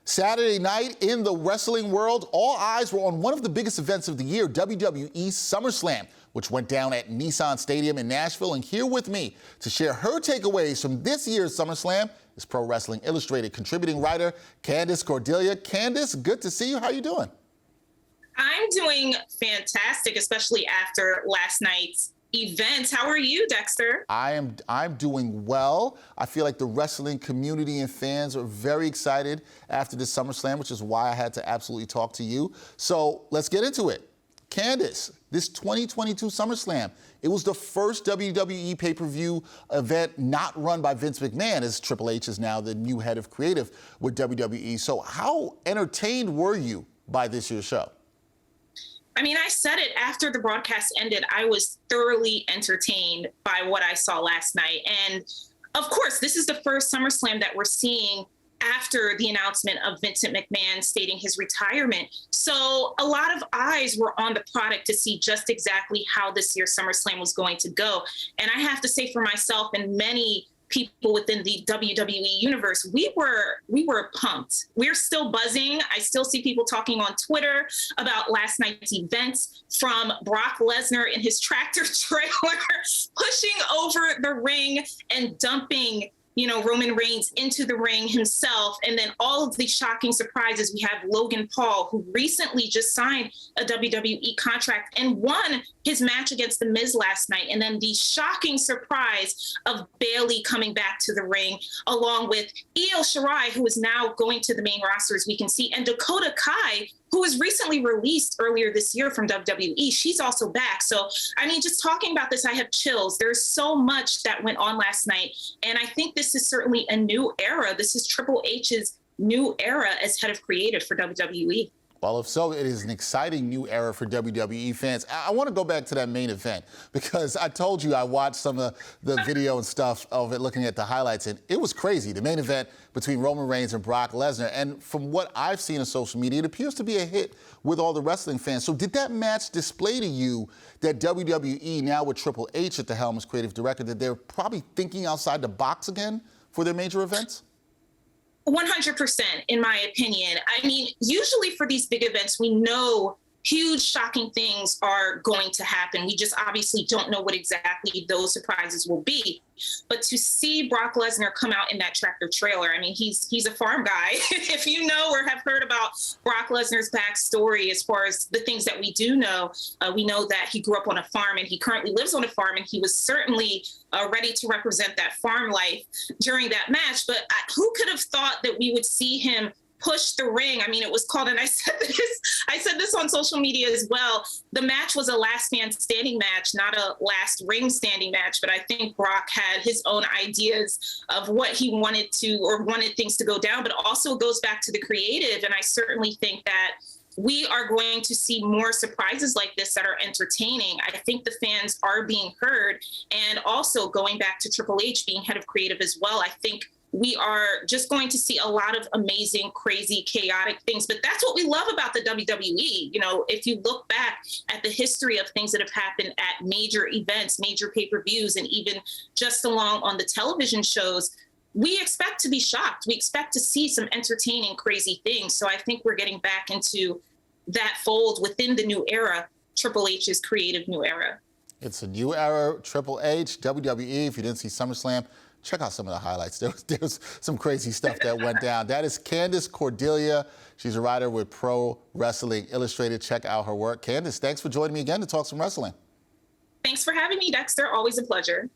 Saturday night in the wrestling world, all eyes were on one of the biggest events of the year, WWE SummerSlam, which went down at Nissan Stadium in Nashville. And here with me to share her takeaways from this year's SummerSlam is Pro Wrestling Illustrated contributing writer Candace Cordelia. Candace, good to see you. How are you doing? I'm doing fantastic, especially after last night's event. How are you, Dexter? I'm doing well. I feel like the wrestling community and fans are very excited after this SummerSlam, which is why I had to absolutely talk to you. So let's get into it. Candace, this 2022 SummerSlam, it was the first WWE pay-per-view event not run by Vince McMahon, as Triple H is now the new head of creative with WWE. So how entertained were you by this year's show? I mean, I said it after the broadcast ended. I was thoroughly entertained by what I saw last night. And of course, this is the first SummerSlam that we're seeing after the announcement of Vincent McMahon stating his retirement. So a lot of eyes were on the product to see just exactly how this year's SummerSlam was going to go. And I have to say for myself and many people within the WWE universe, we were pumped. We're still buzzing. I still see people talking on Twitter about last night's events, from Brock Lesnar in his tractor trailer pushing over the ring and dumping Roman Reigns into the ring himself. And then all of the shocking surprises. We have Logan Paul, who recently just signed a WWE contract and won his match against The Miz last night. And then the shocking surprise of Bayley coming back to the ring, along with Io Shirai, who is now going to the main roster, as we can see, and Dakota Kai, who was recently released earlier this year from WWE. She's also back. So, I mean, just talking about this, I have chills. There's so much that went on last night. And I think this is certainly a new era. This is Triple H's new era as head of creative for WWE. Well, if so, it is an exciting new era for WWE fans. I want to go back to that main event because I told you I watched some of the video and stuff of it, looking at the highlights, and it was crazy. The main event between Roman Reigns and Brock Lesnar. And from what I've seen on social media, it appears to be a hit with all the wrestling fans. So did that match display to you that WWE, now with Triple H at the helm as creative director, that they're probably thinking outside the box again for their major events? 100%, in my opinion. I mean, usually for these big events, we know huge, shocking things are going to happen. We just obviously don't know what exactly those surprises will be. But to see Brock Lesnar come out in that tractor trailer, I mean, he's a farm guy. If you know or have heard about Brock Lesnar's backstory, as far as the things that we do know, we know that he grew up on a farm and he currently lives on a farm, and he was certainly ready to represent that farm life during that match. But who could have thought that we would see him push the ring? I mean, it was called, and I said this on social media as well, the match was a last man standing match, not a last ring standing match. But I think Brock had his own ideas of what he wanted to, or wanted things to go down, but also it goes back to the creative. And I certainly think that we are going to see more surprises like this that are entertaining. I think the fans are being heard. And also going back to Triple H being head of creative as well, I think we are just going to see a lot of amazing, crazy, chaotic things. But that's what we love about the WWE. You know, if you look back at the history of things that have happened at major events, major pay-per-views, and even just along on the television shows, we expect to be shocked. We expect to see some entertaining, crazy things. So I think we're getting back into that fold within the new era, Triple H's creative new era. It's a new era, Triple H, WWE. If you didn't see SummerSlam, check out some of the highlights. There was some crazy stuff that went down. That is Candace Cordelia. She's a writer with Pro Wrestling Illustrated. Check out her work. Candace, thanks for joining me again to talk some wrestling. Thanks for having me, Dexter. Always a pleasure.